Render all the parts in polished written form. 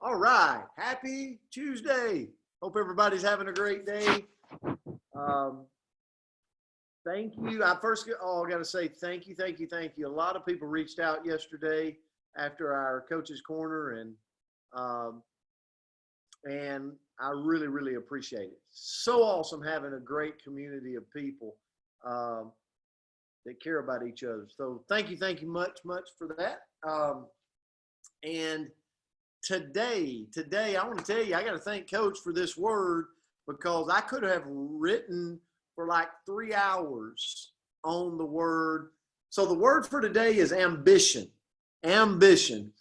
All right. Happy Tuesday. Hope everybody's having a great day. Thank you. I got to say thank you. A lot of people reached out yesterday after our Coach's Corner, and I really, really appreciate it. So awesome having a great community of people that care about each other. So thank you much for that. And today, I want to tell you, I got to thank Coach for this word, because I could have written for like 3 hours on the word. So the word for today is ambition. Ambition.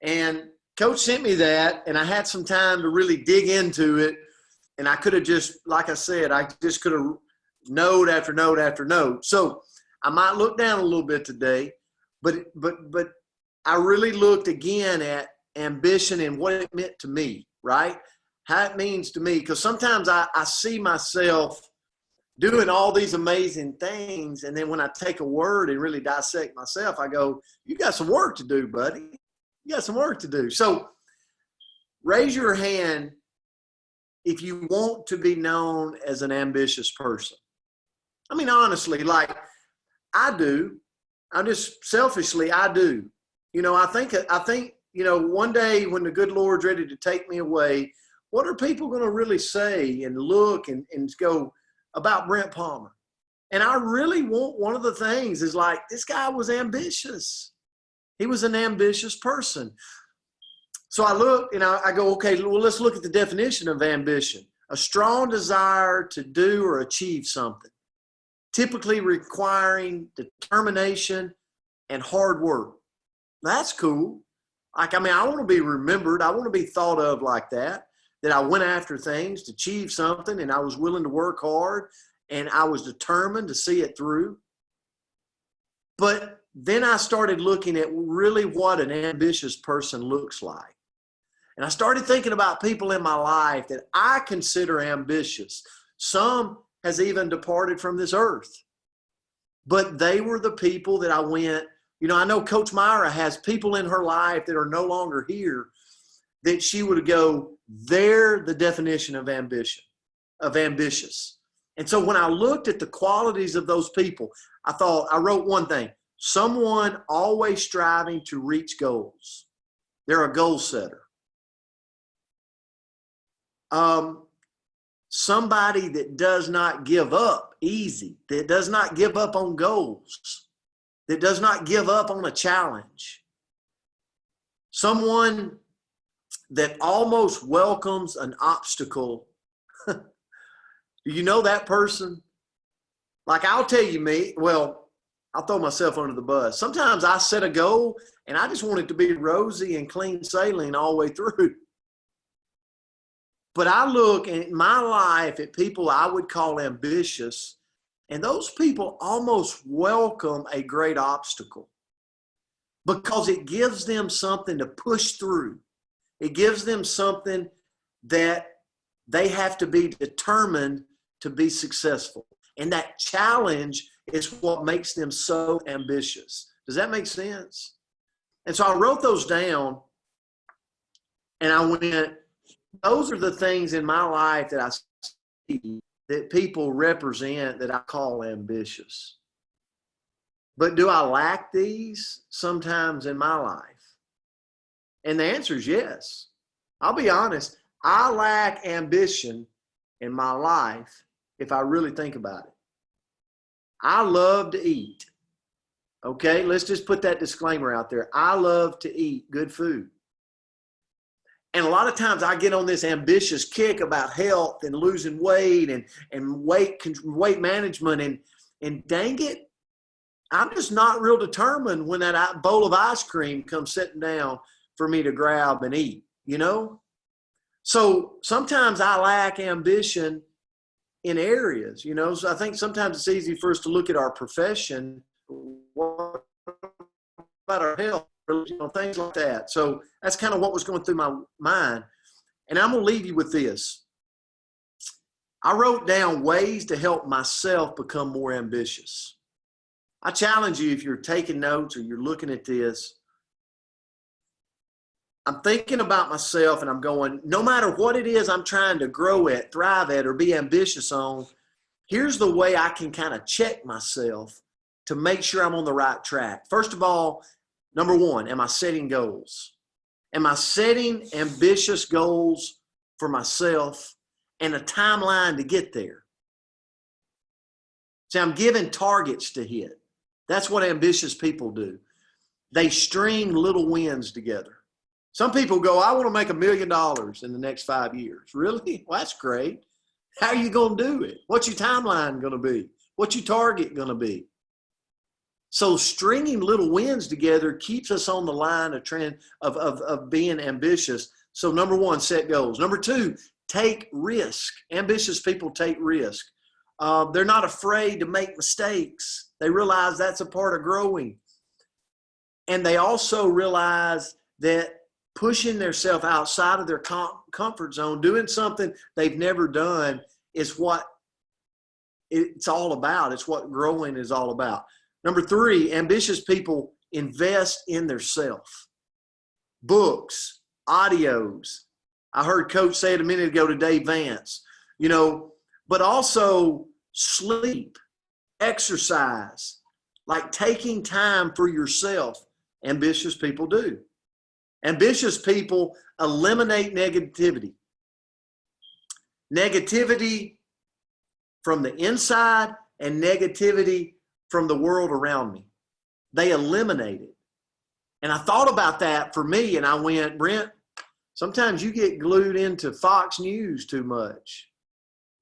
And Coach sent me that, and I had some time to really dig into it. And I could have just, like I said, I just could have note after note after note. So I might look down a little bit today, but I really looked again at ambition and what it meant to me, right? How it means to me. Because sometimes I see myself doing all these amazing things, and then when I take a word and really dissect myself, I go, you got some work to do, buddy. You got some work to do. So raise your hand if you want to be known as an ambitious person. I mean, honestly, like I do. I'm just selfishly, I do. You know, I think, you know, one day when the good Lord's ready to take me away, what are people going to really say and look and go about Brent Palmer? And I really want, one of the things is like, this guy was ambitious. He was an ambitious person. So I look and I go, okay, well, let's look at the definition of ambition. A strong desire to do or achieve something, typically requiring determination and hard work. That's cool. Like, I mean, I want to be remembered. I want to be thought of like that I went after things to achieve something, and I was willing to work hard, and I was determined to see it through. But then I started looking at really what an ambitious person looks like. And I started thinking about people in my life that I consider ambitious. Some has even departed from this earth. But they were the people that I went, you know, I know Coach Myra has people in her life that are no longer here that she would go, they're the definition of ambition, of ambitious. And so when I looked at the qualities of those people, I wrote one thing: someone always striving to reach goals. They're a goal setter. Somebody that does not give up easy, that does not give up on goals, that does not give up on a challenge. Someone that almost welcomes an obstacle. Do you know that person? Like, I'll tell you I'll throw myself under the bus. Sometimes I set a goal and I just want it to be rosy and clean sailing all the way through. But I look in my life at people I would call ambitious, and those people almost welcome a great obstacle because it gives them something to push through. It gives them something that they have to be determined to be successful. And that challenge is what makes them so ambitious. Does that make sense? And so I wrote those down, and I went, those are the things in my life that I see that people represent that I call ambitious. But do I lack these sometimes in my life? And the answer is yes. I'll be honest. I lack ambition in my life if I really think about it. I love to eat. Okay, let's just put that disclaimer out there. I love to eat good food. And a lot of times I get on this ambitious kick about health and losing weight and weight management. And dang it, I'm just not real determined when that bowl of ice cream comes sitting down for me to grab and eat, you know? So sometimes I lack ambition in areas, you know? So I think sometimes it's easy for us to look at our profession. What about our health? You know, things like that. So that's kind of what was going through my mind. And I'm going to leave you with this. I wrote down ways to help myself become more ambitious. I challenge you, if you're taking notes or you're looking at this, I'm thinking about myself and I'm going, no matter what it is I'm trying to grow at, thrive at, or be ambitious on, here's the way I can kind of check myself to make sure I'm on the right track. First of all, number one, am I setting goals? Am I setting ambitious goals for myself and a timeline to get there? See, I'm giving targets to hit. That's what ambitious people do. They string little wins together. Some people go, I want to make $1 million in the next 5 years. Really? Well, that's great. How are you going to do it? What's your timeline going to be? What's your target going to be? So stringing little wins together keeps us on the line of being ambitious. So number one, set goals. Number two, take risk. Ambitious people take risk. They're not afraid to make mistakes. They realize that's a part of growing. And they also realize that pushing themselves outside of their comfort zone, doing something they've never done, is what it's all about. It's what growing is all about. Number three, ambitious people invest in their self. Books, audios. I heard Coach say it a minute ago to Dave Vance, but also sleep, exercise, like taking time for yourself. Ambitious people do. Ambitious people eliminate negativity. Negativity from the inside and negativity from the world around me. They eliminate it. And I thought about that for me, and I went, Brent, sometimes you get glued into Fox News too much.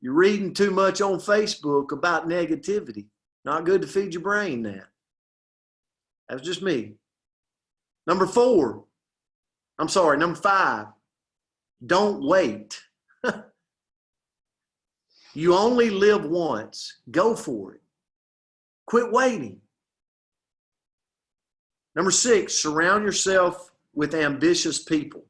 You're reading too much on Facebook about negativity. Not good to feed your brain that. That's just me. Number five, don't wait. You only live once. Go for it. Quit waiting. Number six, surround yourself with ambitious people.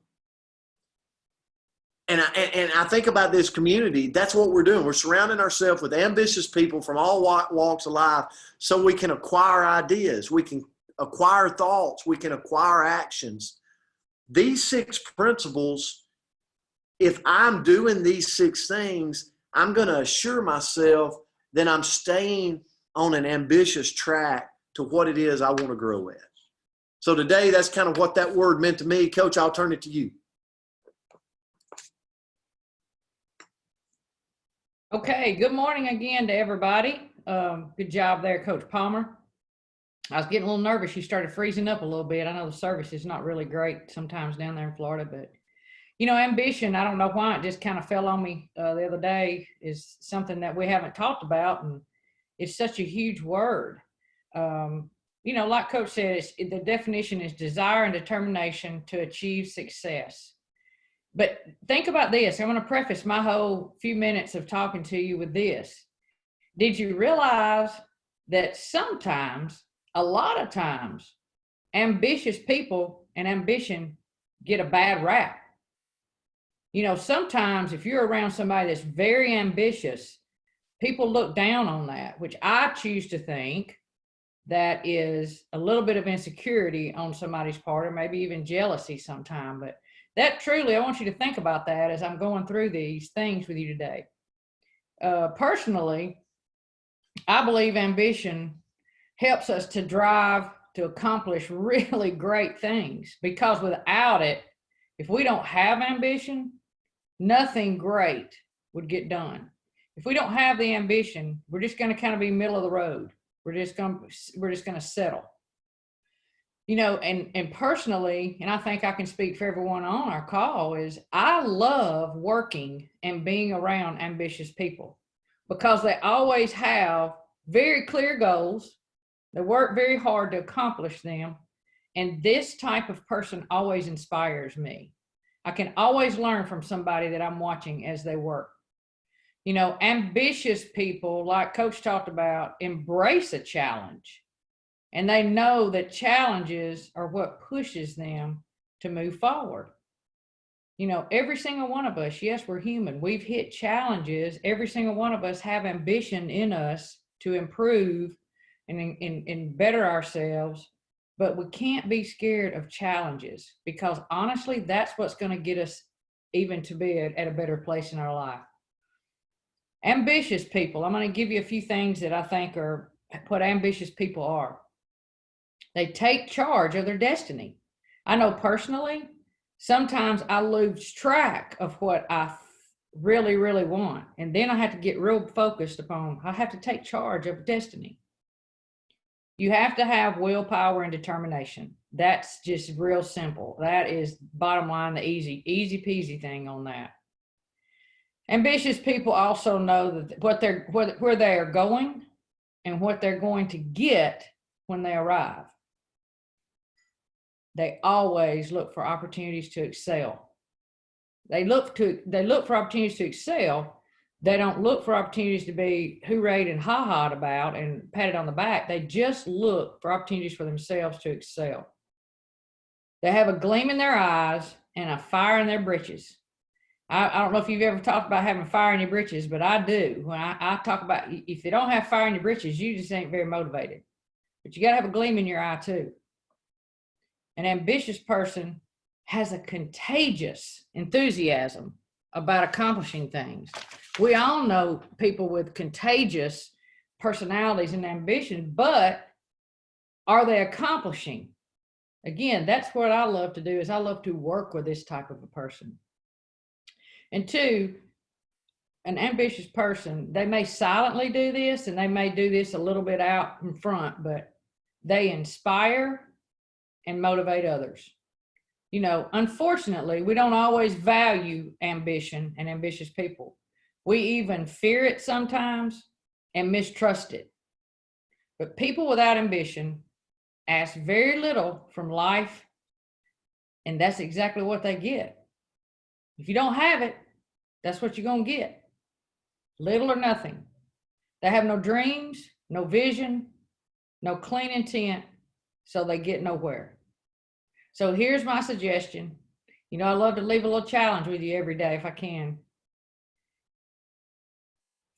And I think about this community, that's what we're doing. We're surrounding ourselves with ambitious people from all walks of life so we can acquire ideas, we can acquire thoughts, we can acquire actions. These 6 principles, if I'm doing these 6 things, I'm going to assure myself that I'm staying on an ambitious track to what it is I want to grow at. So today, that's kind of what that word meant to me. Coach, I'll turn it to you. Okay, good morning again to everybody. Good job there, Coach Palmer. I was getting a little nervous. You started freezing up a little bit. I know the service is not really great sometimes down there in Florida, but ambition, I don't know why it just kind of fell on me the other day, is something that we haven't talked about, and it's such a huge word. Like Coach said, the definition is desire and determination to achieve success. But think about this. I'm going to preface my whole few minutes of talking to you with this. Did you realize that sometimes, a lot of times, ambitious people and ambition get a bad rap? Sometimes if you're around somebody that's very ambitious, people look down on that, which I choose to think that is a little bit of insecurity on somebody's part, or maybe even jealousy sometime. But that truly, I want you to think about that as I'm going through these things with you today. Personally, I believe ambition helps us to drive to accomplish really great things, because without it, if we don't have ambition, nothing great would get done. If we don't have the ambition, we're just going to kind of be middle of the road. We're just going to settle. And personally, and I think I can speak for everyone on our call, is I love working and being around ambitious people, because they always have very clear goals. They work very hard to accomplish them. And this type of person always inspires me. I can always learn from somebody that I'm watching as they work. Ambitious people, like Coach talked about, embrace a challenge. And they know that challenges are what pushes them to move forward. Every single one of us, yes, we're human. We've hit challenges. Every single one of us have ambition in us to improve and better ourselves. but we can't be scared of challenges, because honestly, that's what's going to get us even to be at a better place in our life. Ambitious people. I'm going to give you a few things that I think are what ambitious people are. They take charge of their destiny. I know personally, sometimes I lose track of what I really, really want. And then I have to get real focused upon, I have to take charge of destiny. You have to have willpower and determination. That's just real simple. That is bottom line, the easy peasy thing on that. Ambitious people also know that where they are going and what they're going to get when they arrive. They always look for opportunities to excel. They look for opportunities to excel. They don't look for opportunities to be hoorayed and ha-ha'd about and patted on the back. They just look for opportunities for themselves to excel. They have a gleam in their eyes and a fire in their britches. I don't know if you've ever talked about having fire in your britches, but I do. When I talk about, if you don't have fire in your britches, you just ain't very motivated. But you got to have a gleam in your eye too. An ambitious person has a contagious enthusiasm about accomplishing things. We all know people with contagious personalities and ambition, but are they accomplishing? Again, that's what I love to do, is I love to work with this type of a person. And two, an ambitious person, they may silently do this and they may do this a little bit out in front, but they inspire and motivate others. You know, unfortunately, we don't always value ambition and ambitious people. We even fear it sometimes and mistrust it. But people without ambition ask very little from life, and that's exactly what they get. If you don't have it, that's what you're going to get. Little or nothing. They have no dreams, no vision, no clean intent, so they get nowhere. So here's my suggestion. You know, I love to leave a little challenge with you every day if I can.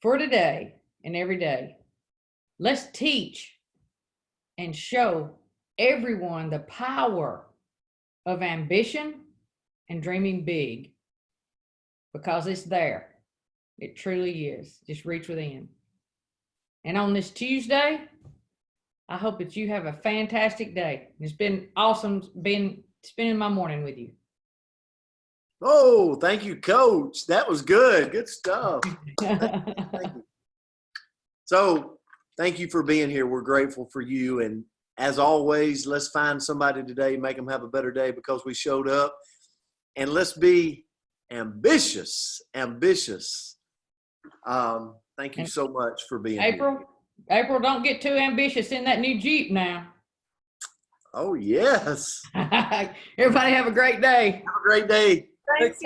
For today and every day, let's teach and show everyone the power of ambition and dreaming big, because it's there. It truly is. Just reach within. And on this Tuesday, I hope that you have a fantastic day. It's been awesome spending my morning with you. Oh, thank you, Coach. That was good. Good stuff. Thank you. So thank you for being here. We're grateful for you. And as always, let's find somebody today, make them have a better day because we showed up. And let's be ambitious. Thank you so much for being here. April, don't get too ambitious in that new Jeep now. Oh, yes. Everybody have a great day. Have a great day. Thanks,